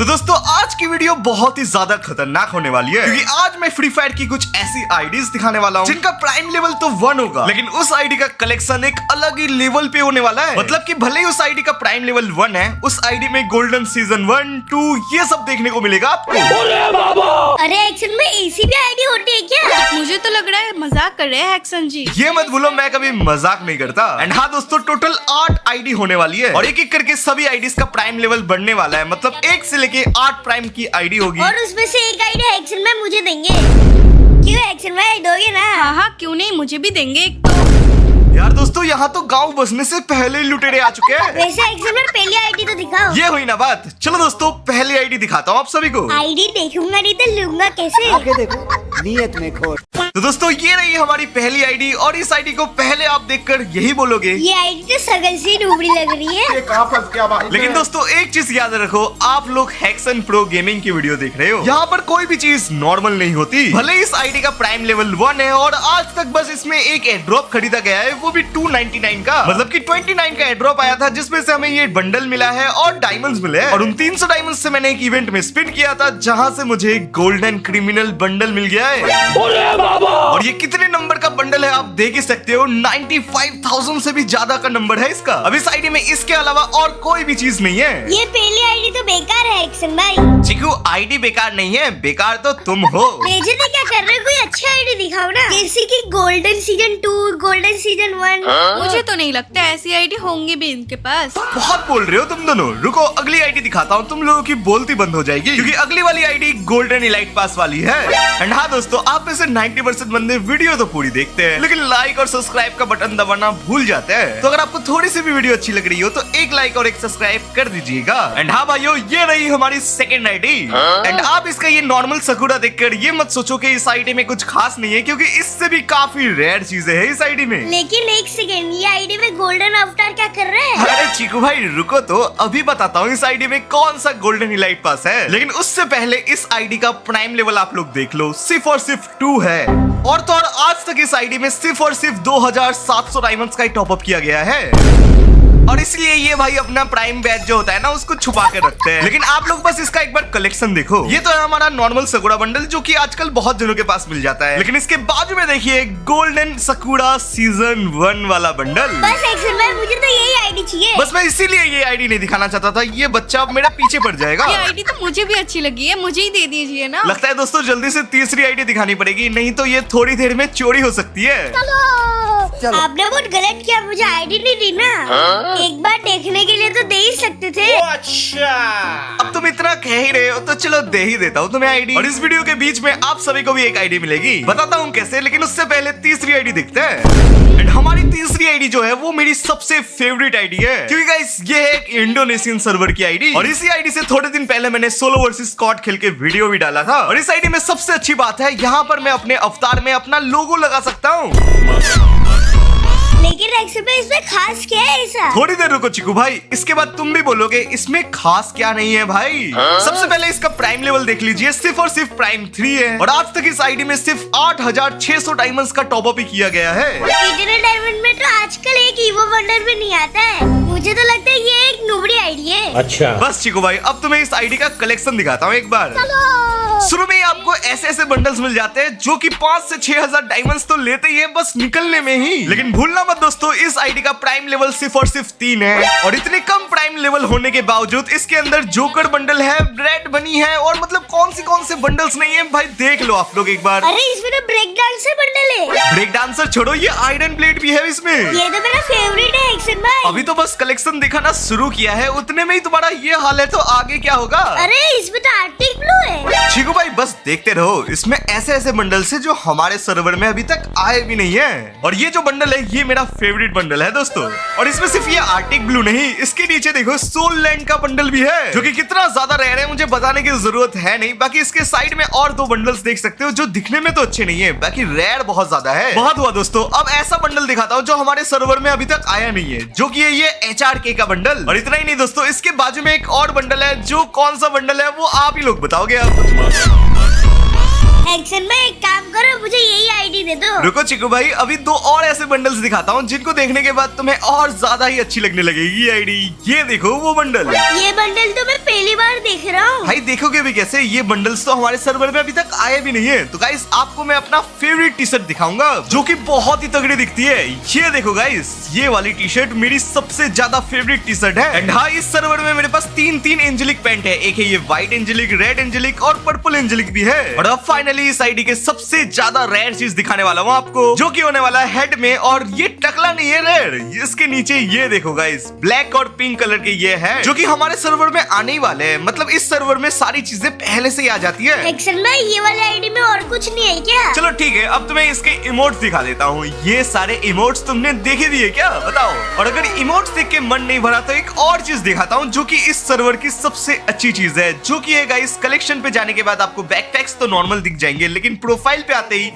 तो दोस्तों आज की वीडियो बहुत ही ज्यादा खतरनाक होने वाली है, क्योंकि आज मैं फ्री फायर की कुछ ऐसी आईडीज दिखाने वाला हूँ जिनका प्राइम लेवल तो 1 होगा, लेकिन उस आईडी का कलेक्शन एक अलग ही लेवल पे होने वाला है। मतलब कि भले ही उस आईडी का प्राइम लेवल 1 है, उस आईडी में गोल्डन सीजन 1, 2 ये सब देखने को मिलेगा आपको। अरे एक्शन में ऐसी भी आईडी होती है क्या? मुझे तो लग रहा है मजाक कर रहे हैं एक्शन जी। ये मत भूलो मैं कभी मजाक नहीं करता। एंड हाँ दोस्तों, टोटल 8 आईडी होने वाली है और एक एक करके सभी आईडीज का प्राइम लेवल बढ़ने वाला है। मतलब 1 से लेके 8 प्राइम की आईडी होगी और उसमें से एक आईडी एक्शन में मुझे देंगे। क्यों एक्शन में दोगे ना? हाँ क्यों नहीं, मुझे भी देंगे एक तो। यार दोस्तों, यहाँ तो गांव बसने से पहले ही लुटेरे आ चुके हैं। वैसे एक्शन में पहली आईडी तो दिखाओ। ये हुई ना बात। चलो दोस्तों पहली आईडी दिखाता हूँ आप सभी को। आईडी देखूंगा नहीं तो लूंगा कैसे? आगे देखो नियत में खोट। तो दोस्तों ये रही हमारी पहली आईडी और इस आईडी को पहले आप देखकर यही बोलोगे ये आईडी तो सगल सी डूबड़ी लग रही है। ये कहाँ फंस गया भाई? लेकिन दोस्तों एक चीज याद रखो, आप लोग हैक्सन प्रो गेमिंग की वीडियो देख रहे हो। यहाँ पर कोई भी चीज नॉर्मल नहीं होती। भले इस आईडी का प्राइम लेवल 1 है और आज तक बस इसमें एक एड्रॉप खरीदा गया है, वो भी 299 का। मतलब कि 29 का एड्रॉप आया था जिसमें से हमें ये बंडल मिला है और डायमंड्स मिले हैं। और उन 300 डायमंड्स से मैंने एक इवेंट में स्पिन किया था जहाँ से मुझे गोल्डन क्रिमिनल बंडल मिल गया है। और ये कितने नंबर का बंडल है आप देख ही सकते हो। 95,000 से भी ज्यादा का नंबर है इसका। अब इस आईडी में इसके अलावा और कोई भी चीज नहीं है। ये पहली आईडी तो बेकार है एक्शन भाई। चिकू आईडी बेकार नहीं है, बेकार तो तुम हो। बेइज्जती क्या कर रहे हो? कोई अच्छा आईडी दिखाओ ना, जैसे कि गोल्डन सीजन 2, गोल्डन सीजन 1। मुझे तो नहीं लगता ऐसी आईडी होंगी भी इनके पास। बहुत बोल रहे हो तुम दोनों। रुको अगली आईडी दिखाता हूँ, तुम लोगों की बोलती बंद हो जाएगी, क्योंकि अगली वाली आईडी गोल्डन इलाइट पास वाली है। एंड हाँ दोस्तों, आप में से 90% बंदे वीडियो तो पूरी देखते हैं, लेकिन लाइक और सब्सक्राइब का बटन दबाना भूल जाते हैं। तो अगर आपको थोड़ी सी भी वीडियो अच्छी लग रही हो तो एक लाइक और एक सब्सक्राइब कर दीजिएगा। एंड हाँ भाइयों, ये रही हमारी सेकंड आईडी। एंड आप इसका ये नॉर्मल सकुरा देखकर ये मत सोचो कि इस आईडी में कुछ खास नहीं है, क्योंकि इससे भी काफी रेयर चीजें हैं इस आईडी में। लेकिन एक सेकेंड, ये आईडी में गोल्डन अवतार क्या कर रहे हैं? अरे चीकू भाई रुको तो, अभी बताता हूँ इस आईडी में कौन सा गोल्डन इलाइट पास है। लेकिन उससे पहले इस आईडी का प्राइम लेवल आप लोग देख लो, सिर्फ और सिर्फ 2 है। और तो और आज तक इस आईडी में सिर्फ और सिर्फ 2700 डायमंड्स का ही टॉपअप किया गया है। और इसलिए ये भाई अपना प्राइम बैच जो होता है ना उसको छुपा के रखते हैं। लेकिन आप लोग बस इसका एक बार कलेक्शन देखो। ये तो है हमारा नॉर्मल सकुरा बंडल जो कि आजकल बहुत जनों के पास मिल जाता है। लेकिन इसके बाजू में देखिए गोल्डन सकुरा सीजन 1 वाला बंडल। बस एक्शन भाई, मुझे तो यही आईडी चाहिए। बस मैं इसीलिए ये आईडी नहीं दिखाना चाहता था, ये बच्चा अब मेरा पीछे पड़ जाएगा। ये आईडी तो मुझे भी अच्छी लगी है, मुझे ही दे दीजिए ना। लगता है दोस्तों जल्दी से तीसरी आईडी दिखानी पड़ेगी, नहीं तो ये थोड़ी देर में चोरी हो सकती है। चलो। आपने बहुत गलत किया, मुझे आईडी नहीं दी ना। एक बार देखने के लिए तो दे ही सकते थे। अच्छा, अब तुम इतना कह ही रहे हो तो चलो दे ही देता हूँ तुम्हें आईडी। और इस वीडियो के बीच में आप सभी को भी एक आईडी मिलेगी, बताता हूँ कैसे। लेकिन उससे पहले तीसरी आईडी देखते हैं। एंड हमारी तीसरी आईडी जो है वो मेरी सबसे फेवरेट आईडी है, क्योंकि गाइस ये है एक इंडोनेशियन सर्वर की आईडी। और इसी आईडी से थोड़े दिन पहले मैंने सोलो वर्सेस स्क्वाड खेल के वीडियो भी डाला था। और इस आईडी में सबसे अच्छी बात है, यहाँ पर मैं अपने अवतार में अपना लोगो लगा सकता हूँ। लेकिन एक्शन में इसमें खास क्या है ऐसा? थोड़ी देर रुको चिकू भाई, इसके बाद तुम भी बोलोगे इसमें खास क्या नहीं है भाई। सबसे पहले इसका प्राइम लेवल देख लीजिए, सिर्फ और सिर्फ प्राइम 3 है। और आज तक इस आईडी में सिर्फ 8600 डायमंड्स का टॉप अप ही किया गया है। इतने डायमंड में तो आजकल एक ईवो बंडल भी नहीं आता है। मुझे तो लगता है ये एक नुबड़ी आईडी है। अच्छा बस चिकू भाई, अब तुम्हें इस आईडी का कलेक्शन दिखाता हूँ एक बार। शुरू में ही आपको ऐसे ऐसे बंडल्स मिल जाते हैं जो कि 5 से 6000 डायमंड्स तो लेते ही है बस निकलने में ही। लेकिन भूलना मत दोस्तों, इस आईडी का प्राइम लेवल सिर्फ और सिर्फ 3 है। और इतने कम प्राइम लेवल होने के बावजूद इसके अंदर जोकर बंडल है, रेड बनी है, और मतलब कौन से बंडल्स नहीं है भाई देख लो आप लोग एक बार। अरे इसमें तो ब्रेक डांसर बंडल है। ब्रेक डांसर छोड़ो, ये आयरन प्लेट भी है इसमें। ये तो मेरा फेवरेट है एक्शन भाई। अभी तो बस कलेक्शन दिखाना शुरू किया है, उतने में ही तुम्हारा ये हाल है, तो आगे क्या होगा? अरे इसमें तो आर्टिक ब्लू है। चिकू भाई बस देखते रहो, इसमें ऐसे ऐसे बंडल से जो हमारे सर्वर में अभी तक आए भी नहीं है। और ये जो बंडल है ये मेरा फेवरेट बंडल है दोस्तों। और इसमें सिर्फ ये आर्टिक ब्लू नहीं, इसके नीचे देखो सोल लैंड का बंडल भी है, जो कि कितना ज्यादा रेयर है मुझे बताने की जरूरत है नहीं। बाकी इसके साइड में और 2 बंडल्स देख सकते हो जो दिखने में तो अच्छे नहीं है, बाकी रेयर बहुत ज्यादा है। बहुत हुआ दोस्तों, अब ऐसा बंडल दिखाता हूँ जो हमारे सर्वर में अभी तक आया नहीं है, जो कि ये HRK का बंडल। और इतना ही नहीं दोस्तों, इसके बाजू में एक और बंडल है, जो कौन सा बंडल है वो आप ही लोग बताओगे अब। एक्शन में एक काम करो, मुझे यही आईडी दे दो। रुको चिकू भाई, अभी दो और ऐसे बंडल्स दिखाता हूँ जिनको देखने के बाद तुम्हें और ज्यादा ही अच्छी लगने लगेगी आईडी। ये देखो वो बंडल। ये बंडल तो मैं पहली बार देख रहा हूँ। भाई देखोगे भी कैसे, ये बंडल्स तो हमारे सर्वर में अभी तक आए भी नहीं है। तो गाइस आपको मैं अपना फेवरेट टी शर्ट दिखाऊंगा जो कि बहुत ही तगड़ी दिखती है। ये देखो गाइस, ये वाली टी शर्ट मेरी सबसे ज्यादा फेवरेट टी शर्ट है। एंड हाँ, इस सर्वर में मेरे पास तीन एंजेलिक पैंट है। एक है ये व्हाइट एंजेलिक, रेड एंजेलिक और पर्पल एंजेलिक भी है। और अब फाइनली इस आईडी के सबसे ज्यादा रेयर चीज दिखाने वाला हूँ आपको, जो कि होने वाला है हेड में। और ये टकला नहीं है रेयर, इसके नीचे ये देखो गाइस, ब्लैक और पिंक कलर के ये है, जो कि हमारे सर्वर में आने ही वाले हैं। मतलब इस सर्वर में सारी चीजें पहले से ही आ जाती है। एक्शन में ये वाले आईडी में और कुछ नहीं है क्या? चलो ठीक है, अब तुम्हें इसके इमोट्स दिखा देता हूँ। ये सारे इमोट्स तुमने देखे दिए क्या, बताओ? और अगर इमोट्स देख के मन नहीं भरा तो एक और चीज दिखाता हूँ जो कि इस सर्वर की सबसे अच्छी चीज है, जो कि है गाइस, कलेक्शन पे जाने के बाद आपको बैकपैक्स तो नॉर्मल दिख जाएंगे, लेकिन प्रोफाइल पे आते ही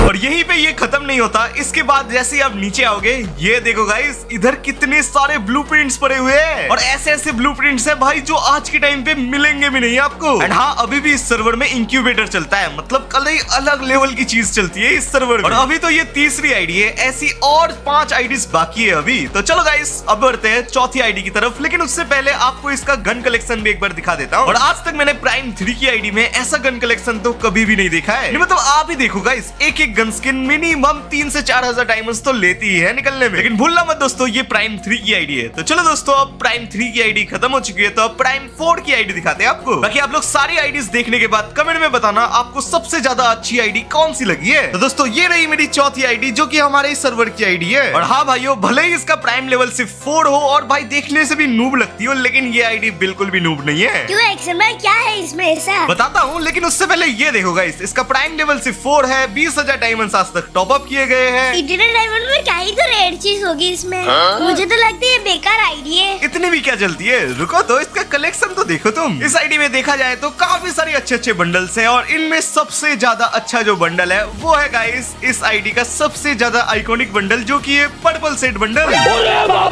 और यहीं पे ये खत्म नहीं होता। इसके बाद जैसे ही आप नीचे आओगे, ये देखो गाइस, इधर कितने सारे ब्लूप्रिंट्स पड़े हुए हैं। और ऐसे ऐसे ब्लूप्रिंट्स हैं भाई जो आज के टाइम पे मिलेंगे भी नहीं आपको। एंड हाँ, अभी भी इस सर्वर में इंक्यूबेटर चलता है, मतलब कल ही अलग लेवल की चीज चलती है इस सर्वर में। और अभी तो ये तीसरी आईडी है, ऐसी और 5 आईडीज बाकी है अभी। तो चलो गाइस, अब बढ़ते हैं चौथी आईडी की तरफ। लेकिन उससे पहले आपको इसका गन कलेक्शन भी एक बार दिखा देता हूँ। और आज तक मैंने प्राइम 3 की आईडी में ऐसा गन कलेक्शन तो कभी भी नहीं देखा है। मतलब आप ही देखो गाइस, एक एक गन स्किन मिनिमम 3 से 4 हजार डायमंड्स तो लेती ही है निकलने में। लेकिन भूलना मत दोस्तों, ये प्राइम 3 की आईडी है। तो चलो दोस्तों, अब प्राइम 3 की आईडी खत्म हो चुकी है, तो अब प्राइम 4 की आईडी दिखाते हैं आपको। बाकी आप लोग सारी आईडीज देखने के बाद कमेंट में बताना आपको सबसे ज्यादा अच्छी आईडी कौन सी लगी है। तो दोस्तों, ये रही मेरी चौथी आईडी, जो कि हमारे इस सर्वर की आईडी है। और हाँ भाइयों, भले ही इसका प्राइम लेवल सिर्फ 4 हो और भाई देखने से भी नूब लगती हो, लेकिन ये आईडी बिल्कुल भी नूब नहीं है। क्यों एक्शन में, क्या है इसमें ऐसा? बताता हूँ, लेकिन उससे पहले ये देखो गाइस, इसका प्राइम लेवल सिर्फ 4 है। 20,000 डायमंड्स आज तक टॉप अप किए गए हैं। इतने डायमंड में क्या ही तो रेयर चीज होगी इसमें। मुझे तो लगता है ये बेकार आईडी है। इतनी भी क्या जल्दी है, रुको तो इसका कलेक्शन तो देखो तुम। इस आईडी में देखा जाए तो काफी सारे अच्छे बंडल्स हैं, और इनमें सबसे ज्यादा अच्छा जो बंडल है वो है गाइस इस आईडी का सबसे ज्यादा आइकॉनिक बंडल, जो कि है पर्पल सेट बंडल।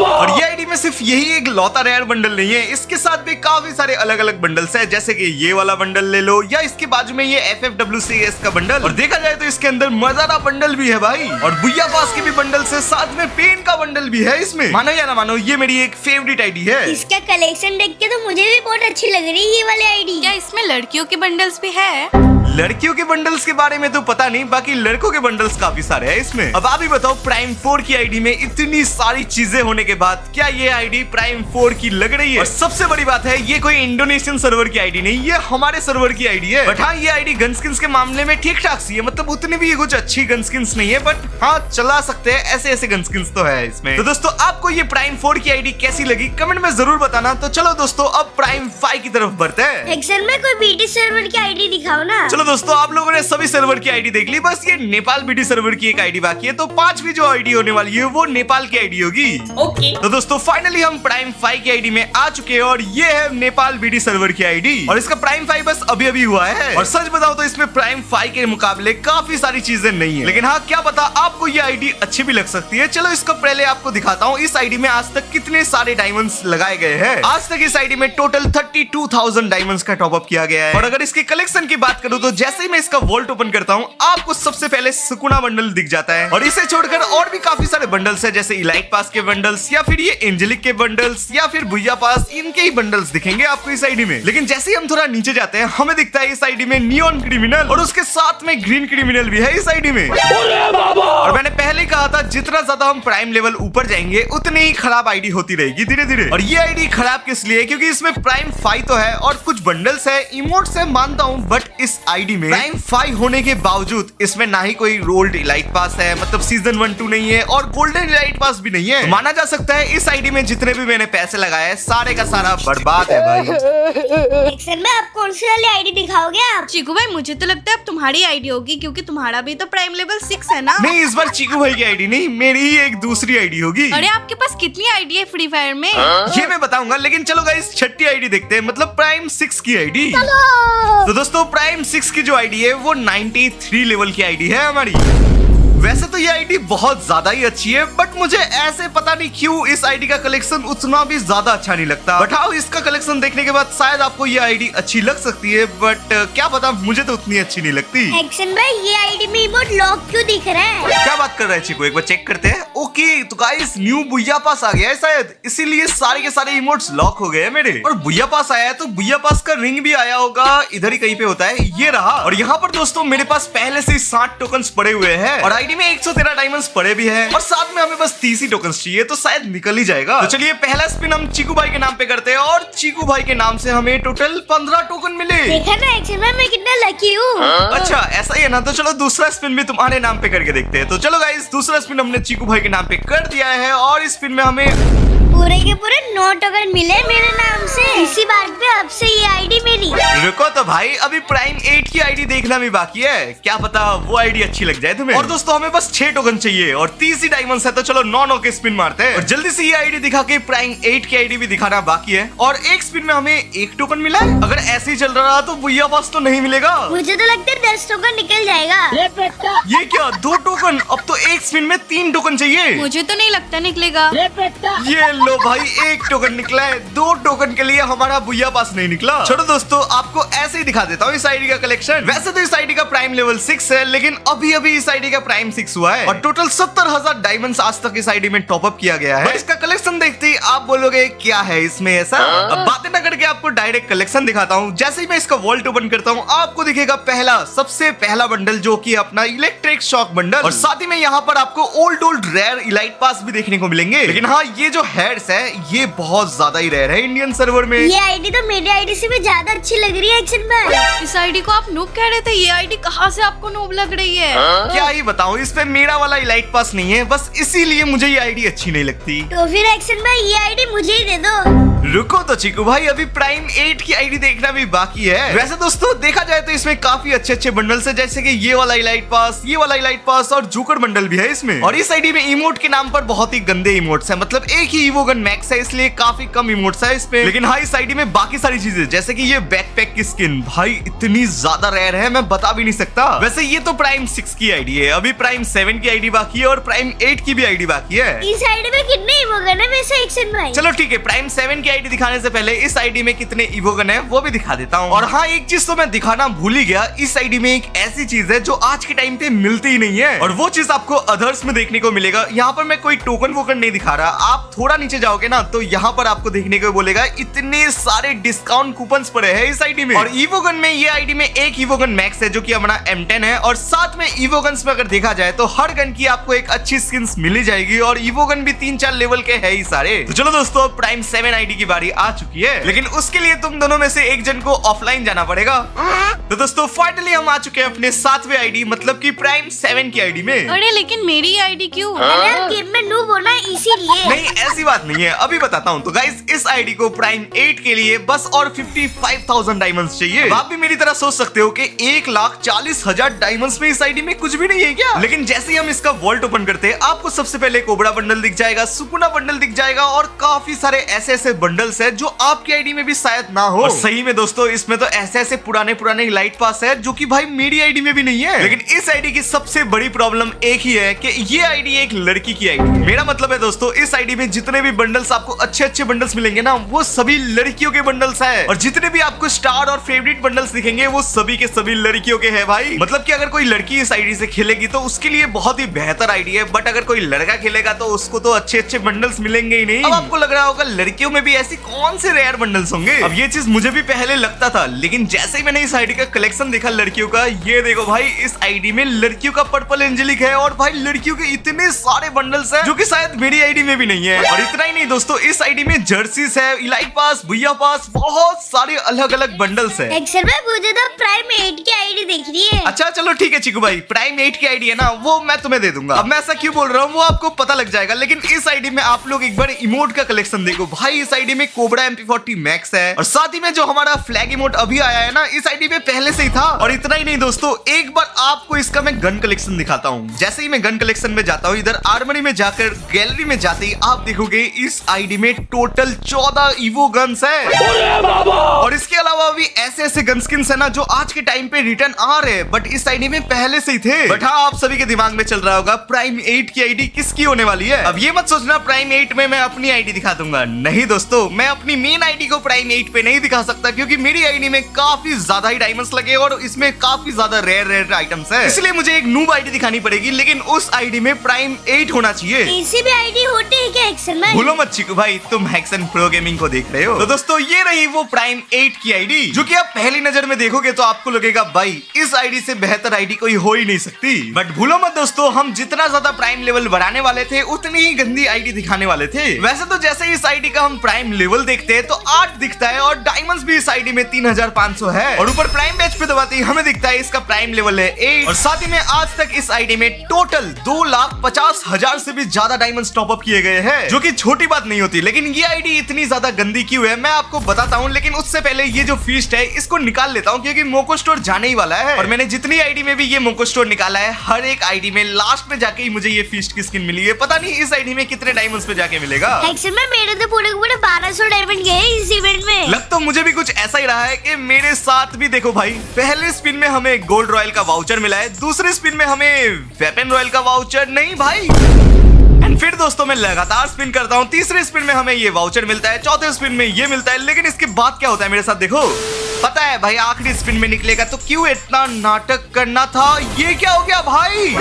और ये आईडी में सिर्फ यही एक लौता रेयर बंडल नहीं है, इसके साथ भी काफी सारे अलग अलग बंडल्स हैं, जैसे कि ये वाला बंडल ले लो, या इसके बाजू में ये FFWCS का बंडल। और देखा जाए तो इसके अंदर मजारा बंडल भी है भाई, और बुया पास के भी बंडल से, साथ में पेन का बंडल भी है इसमें। मानो या ना मानो, ये मेरी एक फेवरेट आईडी है। इसका कलेक्शन देख के तो मुझे भी बहुत अच्छी लग रही है ये वाली आईडी। क्या इसमें लड़कियों के बंडल्स भी है? लड़कियों के बंडल्स के बारे में तो पता नहीं, बाकी लड़कों के बंडल्स काफी सारे हैं इसमें। अब आप ही बताओ, प्राइम 4 की आईडी में इतनी सारी चीजें होने के बाद क्या ये आईडी प्राइम 4 की लग रही है? और सबसे बड़ी बात है, ये कोई इंडोनेशियन सर्वर की आईडी नहीं, ये हमारे सर्वर की आईडी है। बट हाँ, ये आईडी गन स्किन्स के मामले में ठीक ठाक सी है, मतलब उतनी भी कुछ अच्छी गन स्किन्स नहीं है, बट हाँ चला सकते हैं, ऐसे ऐसे गन स्किन्स तो है इसमें। तो दोस्तों, आपको ये प्राइम 4 की आईडी कैसी लगी कमेंट में जरूर बताना। तो चलो दोस्तों, अब प्राइम 5 की तरफ बढ़ते हैं। एक्शन में कोई बीटी सर्वर की आईडी दिखाओ ना। चलो दोस्तों, आप लोगों ने सभी सर्वर की आईडी देख ली, बस ये नेपाल बीटी सर्वर की एक आईडी बाकी है। तो 5वीं जो आईडी होने वाली है वो नेपाल की आईडी होगी। ओके। तो दोस्तों, फाइनली हम प्राइम 5 की आईडी में आ चुके हैं, और ये है नेपाल बीटी सर्वर की आईडी। और इसका प्राइम 5 बस अभी अभी हुआ है, और सच बताओ तो इसमें प्राइम 5 के मुकाबले काफी सारी चीजें नहीं है। लेकिन हाँ, क्या पता आपको ये आईडी अच्छी भी लग सकती है। चलो इसको पहले आपको दिखाता हूँ इस आईडी में आज तक कितने सारे डायमंड्स लगाए गए हैं। आज तक इस आईडी में टोटल 32,000 डायमंड्स का टॉप अप किया गया है। और अगर इसके कलेक्शन की बात करूँ तो जैसे ही मैं इसका वॉल्ट ओपन करता हूँ, आपको सबसे पहले सुकुना बंडल दिख जाता है। और इसे छोड़कर और भी काफी सारे बंडल्स हैं, जैसे इलाइट पास के बंडल्स, या फिर ये एंजेलिक के बंडल्स, या फिर बुया पास, इनके ही बंडल्स दिखेंगे आपको इस आईडी में। लेकिन जैसे ही हम थोड़ा नीचे जाते हैं, हमें दिखता है इस आईडी में नियॉन क्रिमिनल, और उसके साथ में ग्रीन क्रिमिनल भी है इस आईडी में। और मैंने पहले ही कहा था, जितना ज्यादा हम प्राइम लेवल ऊपर जाएंगे उतनी ही खराब आईडी होती रहेगी धीरे धीरे। और ये आईडी खराब किस लिए? क्योंकि इसमें प्राइम 5 तो है और कुछ बंडल्स है, इमोट्स है, मानता हूँ, बट इस आईडी में प्राइम 5 होने के बावजूद इसमें ना ही कोई रोल्ड इलाइट पास है, मतलब सीजन 1-2 नहीं है, और गोल्डन इलाइट पास भी नहीं है। तो माना जा सकता है इस आईडी में जितने भी मैंने पैसे लगाए हैं, सारे का सारा बर्बाद है भाई। एक्शन में आप कौन सी वाली आईडी दिखाओगे आप? चीकू भाई, मुझे तो लगता है अब तुम्हारी आईडी होगी, क्योंकि तुम्हारा भी तो प्राइम लेवल 6 है ना। नहीं, इस बार चीकू भाई की आईडी नहीं, मेरी ही एक दूसरी आईडी होगी। अरे आपके पास कितनी आईडी है फ्री फायर में? ये मैं बताऊंगा, लेकिन चलो गाइस, छठी आईडी देखते हैं, मतलब प्राइम 6 की आईडी। तो दोस्तों, प्राइम 6 की जो आईडी है वो 93 लेवल की आईडी है हमारी। वैसे तो ये आईडी बहुत ज्यादा ही अच्छी है, बट मुझे ऐसे पता नहीं क्यों इस आईडी का कलेक्शन उतना भी ज्यादा अच्छा नहीं लगता। बट हाँ, इसका कलेक्शन देखने के बाद शायद आपको ये आईडी अच्छी लग सकती है, बट क्या पता, मुझे तो उतनी अच्छी नहीं लगती। एक्शन भाई, ये आईडी में इमोट लॉक क्यों दिख रहा है? क्या बात कर रहे हैं चिकू, एक बार चेक करते हैं। ओके, तो गाइस न्यू बुया पास आ गया है शायद, इसीलिए सारे के सारे इमोट्स लॉक हो गए हैं मेरे। और बुया पास आया है तो बुया पास का रिंग भी आया होगा, इधर ही कहीं पे होता है, ये रहा। और यहाँ पर दोस्तों मेरे पास पहले से 60 टोकन्स पड़े हुए हैं और आईडी में 113 डायमंड्स पड़े भी हैं और साथ में हमें बस 30 ही टोकन्स चाहिए, तो शायद निकल ही जाएगा। तो चलिए पहला स्पिन हम चीकू भाई के नाम पे करते हैं और चीकू भाई के नाम से हमें टोटल 15 टोकन मिले। देखा ना एक्शन भाई, मैं कितना लकी हूँ। अच्छा ऐसा ही है ना, तो चलो दूसरा स्पिन भी तुम्हारे नाम पे करके देखते हैं। तो चलो गाइस, दूसरा स्पिन हमने चीकू भाई के नाम पे कर दिया है और इस स्पिन में हमें पूरे के पूरे 9 टोकन मिले मेरे नाम से। इसी बात पे अब से ये आईडी मेरी। रुको तो भाई, अभी प्राइम 8 की आईडी देखना भी बाकी है, क्या पता वो आईडी अच्छी लग जाए तुम्हें। और दोस्तों हमें बस 6 टोकन चाहिए और 30 ही डायमंड्स है, तो चलो 9 के स्पिन मारते हैं और जल्दी से ये आईडी दिखा के प्राइम 8 की आईडी भी दिखाना बाकी है। और एक स्पिन में हमें 1 टोकन मिला है, अगर ऐसे ही चल रहा तो भैया पास तो नहीं मिलेगा। मुझे तो लगता है 10 टोकन निकल जाएगा। ये क्या 2 टोकन, अब तो एक स्पिन में 3 टोकन चाहिए। मुझे तो नहीं लगता निकलेगा। ये लो भाई, 1 टोकन निकला है, 2 टोकन के लिए हमारा बुया पास नहीं निकला। छोड़ो दोस्तों, आपको ऐसे ही दिखा देता हूँ इस आईडी का कलेक्शन। वैसे तो इस आईडी का प्राइम लेवल 6 है, लेकिन अभी अभी इस आईडी का प्राइम 6 हुआ है और टोटल 70,000 डायमंड्स आज तक इस आईडी में टॉप अप किया गया है। और इसका कलेक्शन देखते ही आप बोलोगे क्या है इसमें ऐसा। अब बातें ना करके आपको डायरेक्ट कलेक्शन दिखाता हूँ। जैसे ही मैं इसका वॉल्ट ओपन करता हूँ, आपको दिखेगा सबसे पहला बंडल, जो कि अपना इलेक्ट्रिक शॉक बंडल। और साथ ही में यहाँ पर आपको ओल्ड रेयर इलाइट पास भी देखने को मिलेंगे। लेकिन हाँ, ये जो हेड्स है ये बहुत ज्यादा ही रेयर है इंडियन सर्वर में। ये आईडी तो मेरी आईडी से भी ज्यादा अच्छी लग रही है एक्शन भाई। इस आईडी को आप नूब कह रहे थे, ये आईडी कहाँ से आपको नूब लग रही है? क्या ही बताऊं, इस पे मेरा वाला इलाइट पास नहीं है, बस इसीलिए मुझे ये आईडी अच्छी नहीं लगती। तो फिर एक्शन भाई, ये आईडी मुझे ही दे दो। रुको तो चिकू भाई, अभी प्राइम 8 की आईडी देखना भी बाकी है। वैसे दोस्तों देखा जाए तो इसमें काफी अच्छे बंडल्स है, जैसे कि ये वाला इलाइट पास, ये वाला इलाइट पास और जोकर बंडल भी है इसमें। और इस आईडी में इमोट के नाम पर बहुत ही गंदे इमोट्स है, मतलब एक ही इवोगन मैक्स है, इसलिए काफी कम इमोट्स है इसमें। लेकिन हाँ, इस आईडी में बाकी सारी चीजें, जैसे कि ये बैकपैक की स्किन भाई इतनी ज्यादा रेयर है, मैं बता भी नहीं सकता। वैसे ये तो प्राइम 6 की आईडी है, अभी प्राइम 7 की आईडी बाकी है और प्राइम 8 की भी आईडी बाकी है। इस आईडी में कितने इवोगन है वैसे एक्शन भाई? चलो ठीक है, प्राइम 7 की आईडी दिखाने से पहले इस आईडी में कितने इवोगन है वो भी दिखा देता हूँ। और हाँ, एक चीज तो मैं दिखाना भूल ही गया, इस आईडी में एक ऐसी चीज है जो आज के टाइम पे मिलती ही नहीं है और वो चीज आपको अदर्स में देखने को मिलेगा। यहाँ पर मैं कोई टोकन वोकन नहीं दिखा रहा, आप थोड़ा नीचे जाओगे ना तो यहाँ पर आपको देखने को बोलेगा इतने सारे डिस्काउंट कूपन्स पड़े हैं इस आईडी में। और इवोगन में ये आईडी में एक इवोगन मैक्स है, जो कि हमारा M10 है। और साथ में इवोगन्स में अगर देखा जाए तो हर गन की आपको एक अच्छी स्किन्स मिली जाएगी और इवोगन भी 3-4 लेवल के है ही सारे। तो चलो दोस्तों, प्राइम 7 आईडी की बारी आ चुकी है, लेकिन उसके लिए तुम दोनों में से एक जन को ऑफलाइन जाना पड़ेगा। तो दोस्तों फाइनली हम आ चुके हैं अपने 7वें आईडी, मतलब कि प्राइम 7 की आईडी में। अरे लेकिन मेरी आईडी क्यों? अरे गेम में नूब होना इसीलिए। नहीं, ऐसी बात नहीं है, अभी बताता हूँ। तो गाइस, इस आईडी को प्राइम 8 के लिए बस और 55,000 डायमंड्स चाहिए। अब आप भी मेरी तरह सोच सकते हो कि 1,40,000 डायमंड्स में इस आईडी में कुछ भी नहीं है क्या? लेकिन जैसे ही हम इसका वॉल्ट ओपन करते हैं, आपको सबसे पहले कोबरा बंडल दिख जाएगा, सुकुना बंडल दिख जाएगा और काफी सारे ऐसे बंडल्स है जो आपकी आईडी में भी शायद ना हो। और सही में दोस्तों, इसमें तो ऐसे पुराने लाइट पास है जो कि भाई मेरी आईडी में भी नहीं है। लेकिन इस आईडी की सबसे बड़ी प्रॉब्लम एक ही है कि ये आईडी एक लड़की की आईडी है। मेरा मतलब है दोस्तों, इस आईडी में जितने भी बंडल्स आपको अच्छे बंडल्स मिलेंगे ना, वो सभी लड़कियों के बंडल्स है। और जितने भी आपको स्टार और फेवरेट बंडल्स दिखेंगे, वो सभी के सभी लड़कियों के हैं भाई। मतलब कि अगर कोई लड़की इस आईडी से खेलेगी तो उसके लिए बहुत ही बेहतर आईडी है, बट अगर कोई लड़का खेलेगा तो उसको तो अच्छे बंडल्स मिलेंगे ही नहीं। अब आपको लग रहा होगा लड़कियों में भी ऐसी कौन से रेयर बंडल्स होंगे। अब ये चीज मुझे भी पहले लगता था, लेकिन जैसे ही मैंने इस आईडी का कलेक्शन देखा लड़कियों का, ये देखो भाई, इस आईडी में लड़कियों का पर्पल एंजेलिक है और भाई लड़कियों के इतने सारे बंडल्स हैं जो कि शायद मेरी आईडी में भी नहीं है। और इतना ही नहीं दोस्तों, इस आईडी में जर्सीज है, इलाइट पास, भैया पास, बहुत सारे अलग बंडल्स है। एक्शन भाई, मुझे तो प्राइम 8 की आईडी दिख रही है। अच्छा चलो ठीक है चिकू भाई, प्राइम 8 की आईडी है ना, वो मैं तुम्हें दे दूंगा। अब मैं ऐसा क्यों बोल रहा हूँ वो आपको पता लग जाएगा, लेकिन इस आईडी में आप लोग एक बार इमोट का कलेक्शन देखो भाई। इस आईडी में कोबरा MP40 मैक्स है और साथ ही में जो हमारा फ्लैग इमोट अभी आया है ना, इस आईडी में पहले से ही था। और इतना ही नहीं दोस्तों, एक बार आपको इसका मैं गन कलेक्शन दिखाता हूँ। जैसे ही मैं गन कलेक्शन में जाता हूँ, इधर आर्मरी में जाकर गैलरी में जाते ही आप देखोगे इस आईडी में टोटल 14 ईवो गन्स है। और इसके अलावा भी ऐसे ऐसे गन स्किन्स है ना जो आज के टाइम पे रिटर्न आ रहे हैं, बट इस आईडी में पहले से ही थे। बट हाँ, आप सभी के दिमाग में चल रहा होगा प्राइम 8 की आईडी किसकी होने वाली है। अब ये मत सोचना प्राइम 8 में मैं अपनी आईडी दिखा दूंगा। नहीं दोस्तों, मैं अपनी मेन आईडी को प्राइम 8 पे नहीं दिखा सकता, क्योंकि मेरी आईडी में काफी ज्यादा ही डायमंड्स लगे और इसमें काफी ज्यादा रेयर आइटम्स है। इसलिए मुझे एक नूब आईडी दिखानी पड़ेगी, लेकिन उस आईडी में प्राइम 8 होना चाहिए। ऐसी भी आईडी होती है क्या हेक्सन भाई? भूलो मत चिकू भाई, तुम हेक्सन प्रो गेमिंग को देख रहे हो। तो दोस्तों, ये रही वो प्राइम 8 की आईडी, जो कि आप पहली नजर में देखोगे तो आपको लगेगा भाई इस आईडी से बेहतर आईडी कोई हो ही नहीं सकती। बट भूलो मत दोस्तों, हम जितना ज्यादा प्राइम लेवल बढ़ाने वाले थे उतनी ही गंदी आईडी दिखाने वाले थे। वैसे तो जैसे इस आईडी का हम प्राइम लेवल देखते हैं तो 8 दिखता है और डायमंड्स भी इस आईडी में 3500 है, और ऊपर प्राइम बैच पे दबाते ही हमें दिखता है इसका प्राइम लेवल है 8। और साथ ही में आज तक इस आईडी में टोटल 2,50,000 से भी ज्यादा डायमंड्स टॉप अप किए गए हैं, जो कि छोटी बात नहीं होती। लेकिन ये आईडी इतनी ज्यादा गंदी क्यों है मैं आपको बताता हूँ, लेकिन उससे पहले ये जो फीस्ट है इसको निकाल लेता हूँ, क्योंकि मोको स्टोर जाने ही वाला है। और मैंने जितनी आईडी में भी ये मोको स्टोर निकाला है, हर एक आईडी में लास्ट में जाके ही मुझे ये फीस्ट की स्किन मिली है। पता नहीं इस आईडी में कितने डायमंड्स पे जाके मिलेगा। हेक्सन में मेरे तो पूरे 1200 डायमंड गए इस इवेंट में। लग तो मुझे भी कुछ ऐसा ही रहा है कि मेरे साथ भी देखो भाई, पहले स्पिन में हमें गोल्ड रॉयल का वाउचर मिला है, दूसरे स्पिन में हमें वेपन रॉयल का वाउचर नहीं भाई, एंड फिर दोस्तों मैं लगातार स्पिन करता हूँ, तीसरे स्पिन में हमें ये वाउचर मिलता है, चौथे स्पिन में ये मिलता है। लेकिन इसके बाद क्या होता है मेरे साथ देखो, पता है भाई आखिरी स्पिन में निकलेगा, तो क्यों इतना नाटक करना था। ये क्या हो गया भाई।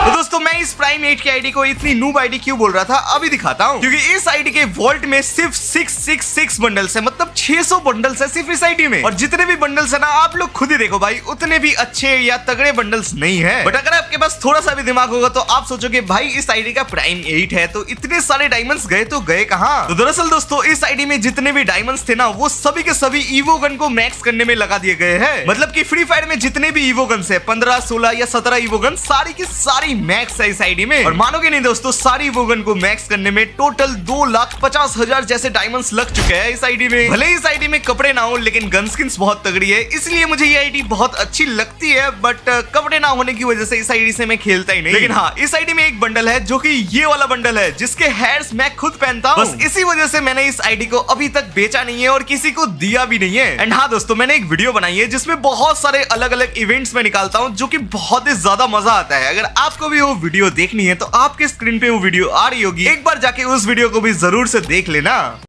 तो दोस्तों, मैं इस प्राइम 8 की आईडी को इतनी नूब आईडी क्यों बोल रहा था अभी दिखाता हूँ, क्योंकि इस आईडी के वॉल्ट में सिर्फ 666 बंडल्स है, मतलब 600 बंडल्स है सिर्फ इस आईडी में। और जितने भी बंडल्स है ना, आप लोग खुद ही देखो भाई, उतने भी अच्छे या तगड़े बंडल्स नहीं है। बट अगर आपके पास थोड़ा सा भी दिमाग होगा तो आप सोचोगे भाई इस आईडी का प्राइम 8 है तो इतने सारे डायमंड्स गए तो गए कहाँ। तो दरअसल दोस्तों, इस आईडी में जितने भी डायमंड्स थे ना, वो सभी के सभी ईवो गन को मैक्स करने में लगा दिए गए हैं। मतलब कि फ्री फायर में जितने भी ईवो गन्स है, 15, 16 या 17 ईवो गन, सारी की सारी मैक्स है इस आईडी में। और मानोगे नहीं दोस्तों, सारी ईवो गन को मैक्स करने में टोटल 2,50,000 जैसे डायमंड्स लग चुके हैं इस आईडी में। भले इस आईडी में कपड़े ना हो, लेकिन गन स्किन्स बहुत तगड़ी है, इसलिए मुझे ये आईडी बहुत अच्छी लगती है। बट कपड़े ना होने की वजह से इस आईडी से मैं खेलता ही नहीं। लेकिन हाँ, इस आईडी में एक बंडल है जो कि ये वाला बंडल है, जिसके हेयर्स मैं खुद पहनता हूँ। बस इसी वजह से मैंने इस आईडी को अभी तक बेचा नहीं है और किसी को दिया भी नहीं है। एंड हाँ दोस्तों, मैंने एक वीडियो बनाई है जिसमें बहुत सारे अलग अलग इवेंट्स में निकालता हूँ, जो कि बहुत ही ज्यादा मजा आता है। अगर आपको भी वो वीडियो देखनी है तो आपके स्क्रीन पे वो वीडियो आ रही होगी, एक बार जाके उस वीडियो को भी जरूर से देख लेना।